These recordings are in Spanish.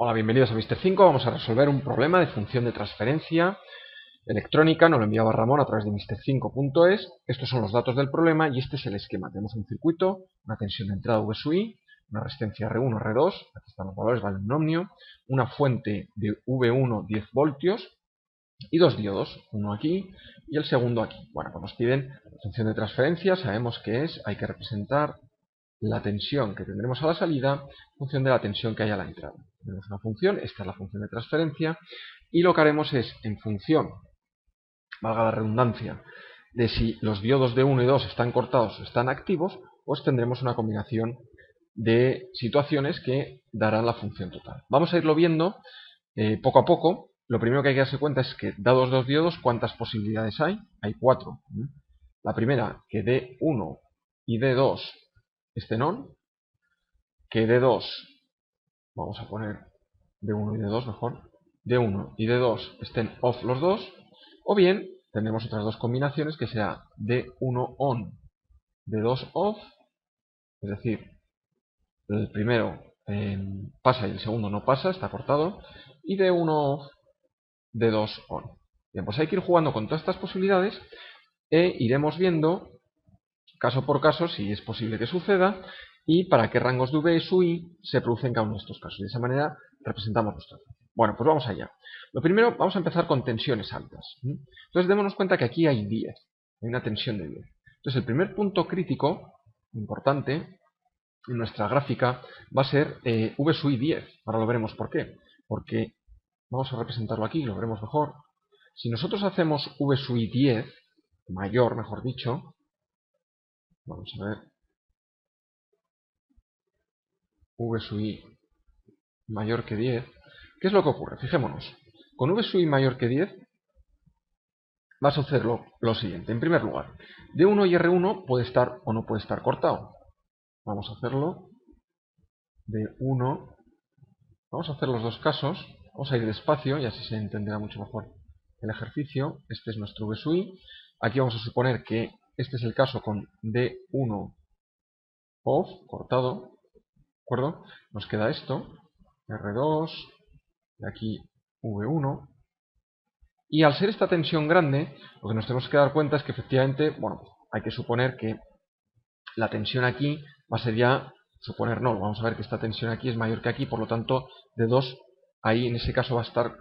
Hola, bienvenidos a Mister 5. Vamos a resolver un problema de función de transferencia electrónica. Nos lo enviaba Ramón a través de mister5.es. Estos son los datos del problema y este es el esquema. Tenemos un circuito, una tensión de entrada V sub I, una resistencia R1, R2, aquí están los valores, vale un ohmio, una fuente de V1 10 voltios y dos diodos, uno aquí y el segundo aquí. Bueno, pues nos piden la función de transferencia, sabemos que hay que representar la tensión que tendremos a la salida en función de la tensión que hay a la entrada. Tenemos una función, esta es la función de transferencia, y lo que haremos es, en función, valga la redundancia, de si los diodos de 1 y 2 están cortados o están activos, pues tendremos una combinación de situaciones que darán la función total. Vamos a irlo viendo poco a poco. Lo primero que hay que darse cuenta es que, dados dos diodos, ¿cuántas posibilidades hay? Hay 4. La primera, que D1 y D2 estén on, que D2, vamos a poner D1 y D2 mejor, D1 y D2 estén off los dos, o bien tendremos otras dos combinaciones que será D1 on, D2 off, es decir, el primero pasa y el segundo no pasa, está cortado, y D1 off, D2 on. Bien, pues hay que ir jugando con todas estas posibilidades e iremos viendo caso por caso si es posible que suceda y para qué rangos de V sub I se producen cada uno de estos casos. De esa manera representamos nuestra función. Bueno, pues vamos allá. Lo primero, vamos a empezar con tensiones altas. Entonces démonos cuenta que aquí hay 10, hay una tensión de 10. Entonces el primer punto crítico importante en nuestra gráfica va a ser V sub I 10. Ahora lo veremos por qué. Porque vamos a representarlo aquí, lo veremos mejor. Si nosotros hacemos V sub I 10, mayor, mejor dicho, vamos a ver, V sub I mayor que 10, ¿qué es lo que ocurre? Fijémonos, con V sub I mayor que 10 va a suceder lo siguiente. En primer lugar, D1 y R1 puede estar o no puede estar cortado. Vamos a hacerlo. D1, vamos a hacer los dos casos, vamos a ir despacio y así se entenderá mucho mejor el ejercicio. Este es nuestro V sub I. Aquí vamos a suponer que este es el caso con D1 off, cortado, ¿de acuerdo? Nos queda esto, R2, de aquí V1, y al ser esta tensión grande, lo que nos tenemos que dar cuenta es que efectivamente, bueno, hay que suponer que la tensión aquí va a ser ya, suponer no, vamos a ver que esta tensión aquí es mayor que aquí, por lo tanto, de 2, ahí en ese caso va a estar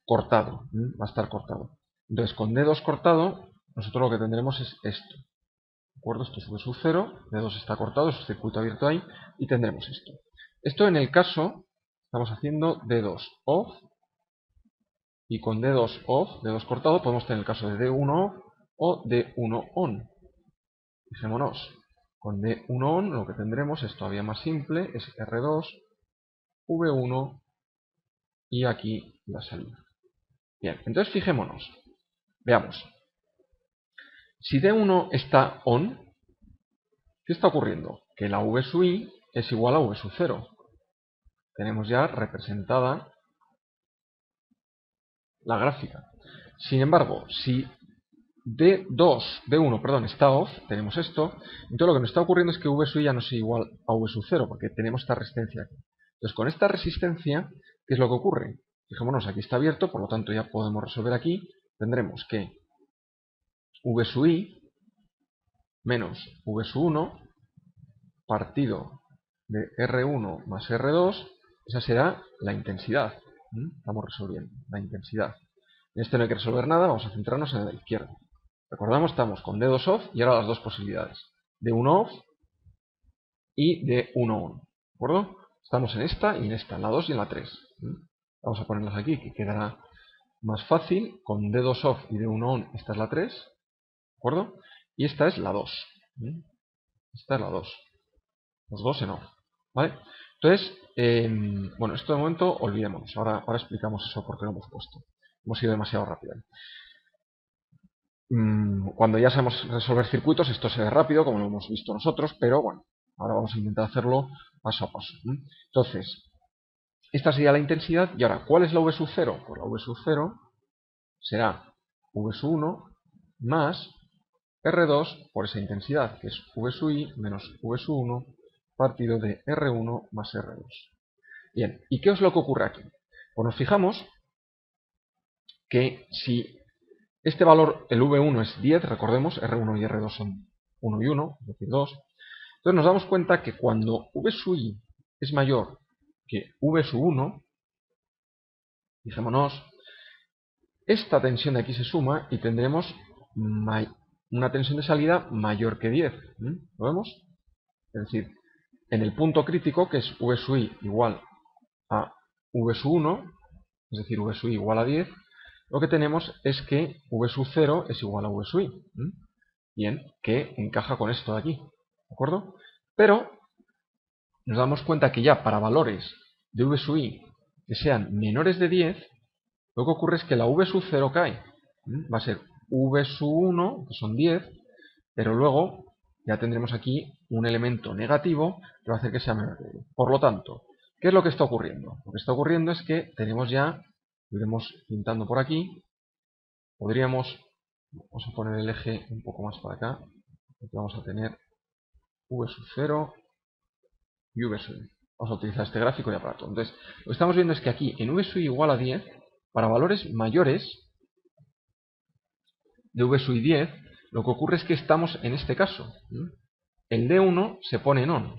cortado, va a estar cortado. Entonces, con D2 cortado, nosotros lo que tendremos es esto, ¿de acuerdo? Esto es V sub 0, D2 está cortado, es un circuito abierto ahí, y tendremos esto. Esto en el caso, estamos haciendo D2 off, y con D2 off, D2 cortado, podemos tener el caso de D1 off o D1 on. Fijémonos, con D1 on lo que tendremos es todavía más simple, es R2, V1 y aquí la salida. Bien, entonces fijémonos, veamos. Si D1 está on, ¿qué está ocurriendo? Que la V sub I es igual a V sub 0. Tenemos ya representada la gráfica. Sin embargo, si D1, perdón, está off, tenemos esto, entonces lo que nos está ocurriendo es que V sub I ya no es igual a V sub 0, porque tenemos esta resistencia aquí. Entonces, con esta resistencia, ¿qué es lo que ocurre? Fijémonos, aquí está abierto, por lo tanto ya podemos resolver aquí, tendremos que V sub I menos V sub 1 partido de R1 más R2, esa será la intensidad. Estamos resolviendo la intensidad. En este no hay que resolver nada, vamos a centrarnos en la izquierda. Recordamos, estamos con D2 off y ahora las dos posibilidades. D1 off y D1 on. ¿De acuerdo? Estamos en esta y en esta, en la 2 y en la 3. Vamos a ponerlas aquí, que quedará más fácil. Con D2 off y D1 on, esta es la 3. ¿De acuerdo? Y esta es la 2. Esta es la 2. Los dos en off. ¿Vale? Entonces, bueno, esto de momento olvidémonos. Ahora explicamos eso porque lo hemos puesto. Hemos ido demasiado rápido. Cuando ya sabemos resolver circuitos, esto se ve rápido, como lo hemos visto nosotros, pero bueno, ahora vamos a intentar hacerlo paso a paso. Entonces, esta sería la intensidad. Y ahora, ¿cuál es la V sub 0? Pues la V sub 0 será V sub 1 más R2 por esa intensidad, que es V sub I menos V sub 1 partido de R1 más R2. Bien, ¿y qué es lo que ocurre aquí? Pues nos fijamos que si este valor, el V1 es 10, recordemos, R1 y R2 son 1 y 1, es decir, 2. Entonces nos damos cuenta que cuando V sub i es mayor que V sub 1, fijémonos, esta tensión de aquí se suma y tendremos una tensión de salida mayor que 10. ¿Lo vemos? Es decir, en el punto crítico, que es V sub i igual a V sub 1, es decir, V sub i igual a 10, lo que tenemos es que V sub 0 es igual a V sub i. Bien, que encaja con esto de aquí. ¿De acuerdo? Pero nos damos cuenta que ya para valores de V sub i que sean menores de 10, lo que ocurre es que la V sub 0 cae. Va a ser V sub 1, que son 10, pero luego ya tendremos aquí un elemento negativo que va a hacer que sea menor de 10. Por lo tanto, ¿qué es lo que está ocurriendo? Lo que está ocurriendo es que tenemos ya, lo iremos pintando por aquí, podríamos, vamos a poner el eje un poco más para acá, aquí vamos a tener V sub 0 y V sub i. Vamos a utilizar este gráfico y aparato. Entonces, lo que estamos viendo es que aquí en V sub i igual a 10, para valores mayores de V sub i 10, lo que ocurre es que estamos en este caso. El D1 se pone en on.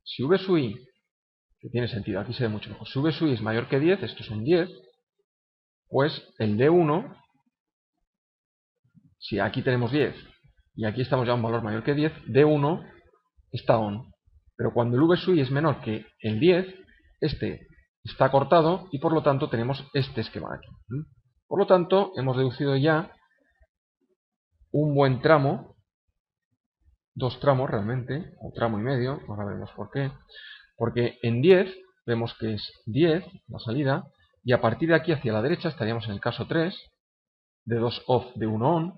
Si V sub i, que tiene sentido, aquí se ve mucho mejor, si V sub i es mayor que 10, esto son 10, pues el D1, si aquí tenemos 10 y aquí estamos ya a un valor mayor que 10, D1 está on. Pero cuando el V sub i es menor que el 10, este está cortado y por lo tanto tenemos este esquema de aquí. Por lo tanto, hemos deducido ya un buen tramo, dos tramos realmente, o tramo y medio, ahora veremos por qué, porque en 10 vemos que es 10 la salida, y a partir de aquí hacia la derecha estaríamos en el caso 3, de 2 off, de 1 on,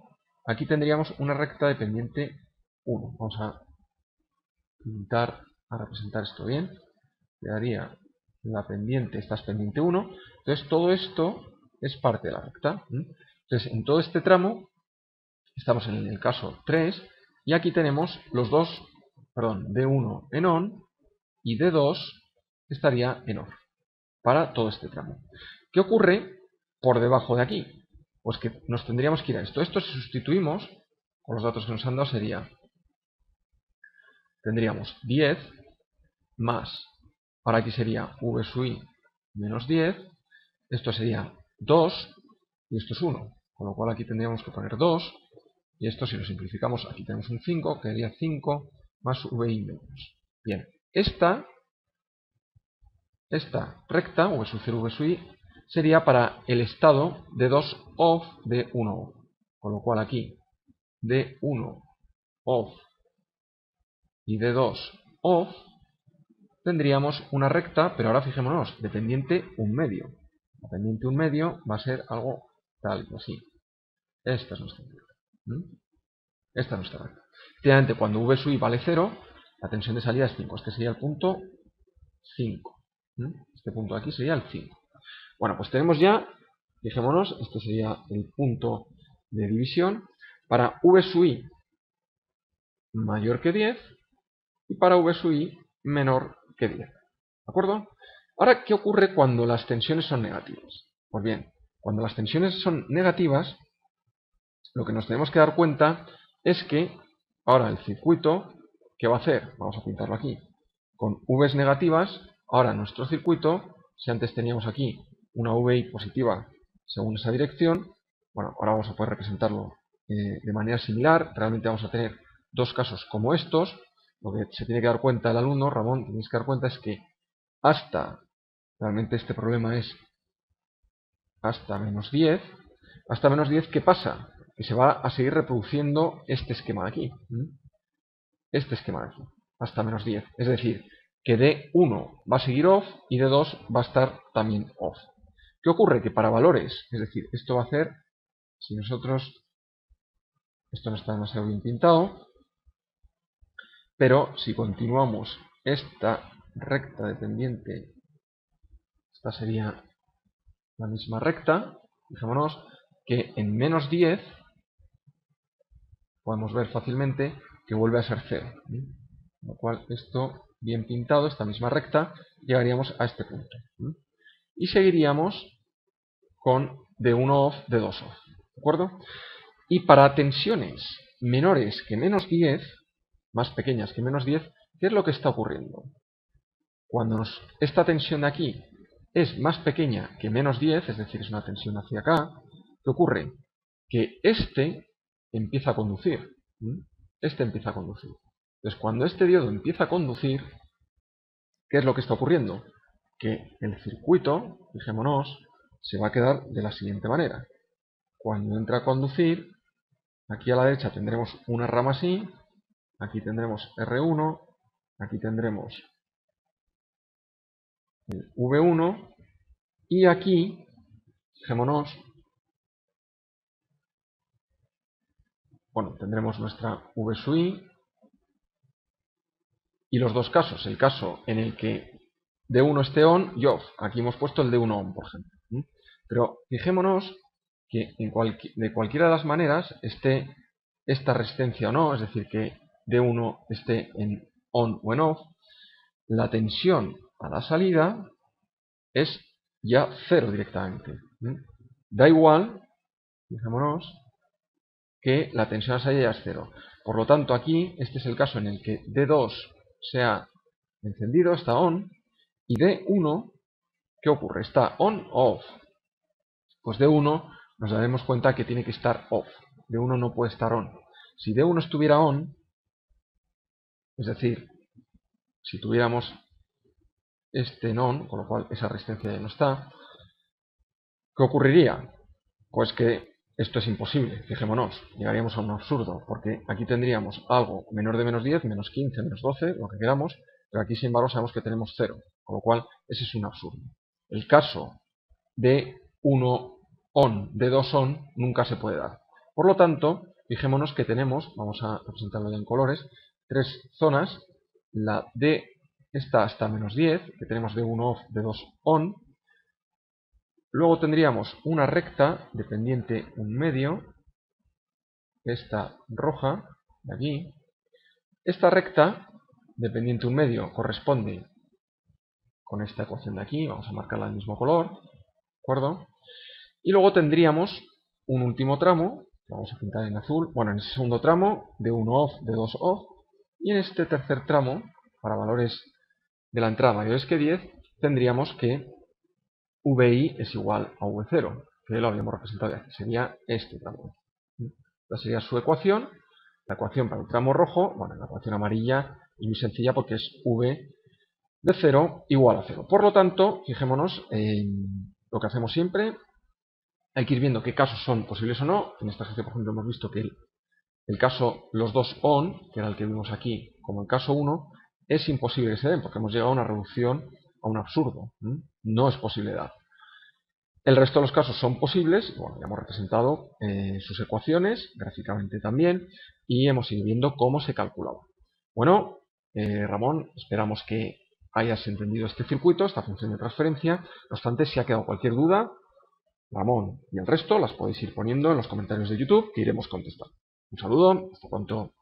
aquí tendríamos una recta de pendiente 1. Vamos a pintar, a representar esto bien, quedaría la pendiente, esta es pendiente 1, entonces todo esto es parte de la recta. Entonces en todo este tramo estamos en el caso 3 y aquí tenemos los dos, perdón, D1 en on y D2 estaría en off para todo este tramo. ¿Qué ocurre por debajo de aquí? Pues que nos tendríamos que ir a esto. Esto si sustituimos con los datos que nos han dado sería, tendríamos 10 más, ahora aquí sería V sub i menos 10, esto sería 2 y esto es 1, con lo cual aquí tendríamos que poner 2 y esto si lo simplificamos aquí tenemos un 5, quedaría 5 más vi menos. Bien, esta recta, V sub 0, V sub i, sería para el estado de 2 off de 1 off, con lo cual aquí de 1 off y de 2 off tendríamos una recta, pero ahora fijémonos, de pendiente 1 medio. La pendiente 1 medio va a ser algo tal y así. Esta es nuestra recta. Esta es nuestra recta. Efectivamente, cuando V sub i vale 0, la tensión de salida es 5. Este sería el punto 5. Este punto de aquí sería el 5. Bueno, pues tenemos ya, fijémonos, este sería el punto de división para V sub i mayor que 10 y para V sub i menor que 10. ¿De acuerdo? Ahora, ¿qué ocurre cuando las tensiones son negativas? Pues bien, cuando las tensiones son negativas, lo que nos tenemos que dar cuenta es que ahora el circuito, ¿qué va a hacer? Vamos a pintarlo aquí. Con V's negativas, ahora nuestro circuito, si antes teníamos aquí una VI positiva según esa dirección, bueno, ahora vamos a poder representarlo de manera similar. Realmente vamos a tener dos casos como estos. Lo que se tiene que dar cuenta el alumno, Ramón, tenéis que dar cuenta es que realmente este problema es hasta menos 10. Hasta menos 10, ¿qué pasa? Que se va a seguir reproduciendo este esquema de aquí. Este esquema de aquí, hasta menos 10. Es decir, que D1 va a seguir off y D2 va a estar también off. ¿Qué ocurre? Que para valores, es decir, esto va a hacer, si nosotros, esto no está demasiado bien pintado, pero si continuamos esta recta de pendiente, esta sería la misma recta, fijémonos que en menos 10 podemos ver fácilmente que vuelve a ser 0. Con lo cual esto bien pintado, esta misma recta, llegaríamos a este punto. Y seguiríamos con D1 off, D2 off. ¿De acuerdo? Y para tensiones menores que menos 10, más pequeñas que menos 10, ¿qué es lo que está ocurriendo? Cuando esta tensión de aquí es más pequeña que menos 10, es decir, es una tensión hacia acá, ¿qué ocurre? Que este empieza a conducir. Este empieza a conducir. Entonces, cuando este diodo empieza a conducir, ¿qué es lo que está ocurriendo? Que el circuito, fijémonos, se va a quedar de la siguiente manera. Cuando entra a conducir, aquí a la derecha tendremos una rama así, aquí tendremos R1, aquí tendremos el V1 y aquí, fijémonos, bueno, tendremos nuestra V sub I y los dos casos, el caso en el que D1 esté on y off, aquí hemos puesto el D1 on, por ejemplo. Pero fijémonos que de cualquiera de las maneras esté esta resistencia o no, es decir, que D1 esté en on o en off, la tensión a la salida es ya cero directamente. Da igual, fijémonos, que la tensión a la salida ya es cero. Por lo tanto, aquí, este es el caso en el que D2 se ha encendido, está on, y D1, ¿qué ocurre? ¿Está on o off? Pues D1 nos daremos cuenta que tiene que estar off. D1 no puede estar on. Si D1 estuviera on, es decir, si tuviéramos este en on, con lo cual esa resistencia ya no está, ¿qué ocurriría? Pues que esto es imposible, fijémonos, llegaríamos a un absurdo, porque aquí tendríamos algo menor de menos 10, menos 15, menos 12, lo que queramos, pero aquí sin embargo sabemos que tenemos 0, con lo cual ese es un absurdo. El caso de 1 on, de 2 on, nunca se puede dar. Por lo tanto, fijémonos que tenemos, vamos a representarlo ya en colores, tres zonas, la de esta hasta menos 10, que tenemos de 1 off, de 2 on. Luego tendríamos una recta de pendiente 1 medio, esta roja, de aquí. Esta recta de pendiente 1 medio corresponde con esta ecuación de aquí, vamos a marcarla del mismo color, ¿de acuerdo? Y luego tendríamos un último tramo, que vamos a pintar en azul, bueno, en ese segundo tramo, de 1 off, de 2 off, y en este tercer tramo, para valores de la entrada mayores que 10, tendríamos que VI es igual a V0, que lo habíamos representado ya, que sería este tramo. Esta sería su ecuación. La ecuación para el tramo rojo, bueno, la ecuación amarilla es muy sencilla porque es V de 0 igual a 0. Por lo tanto, fijémonos en lo que hacemos siempre. Hay que ir viendo qué casos son posibles o no. En este ejercicio, por ejemplo, hemos visto que el caso los dos on, que era el que vimos aquí, como el caso 1, es imposible que se den porque hemos llegado a una reducción, a un absurdo. No es posible dar. El resto de los casos son posibles, bueno, ya hemos representado sus ecuaciones, gráficamente también, y hemos ido viendo cómo se calculaba. Bueno, Ramón, esperamos que hayas entendido este circuito, esta función de transferencia. No obstante, si ha quedado cualquier duda, Ramón y el resto las podéis ir poniendo en los comentarios de YouTube que iremos contestando. Un saludo, hasta pronto.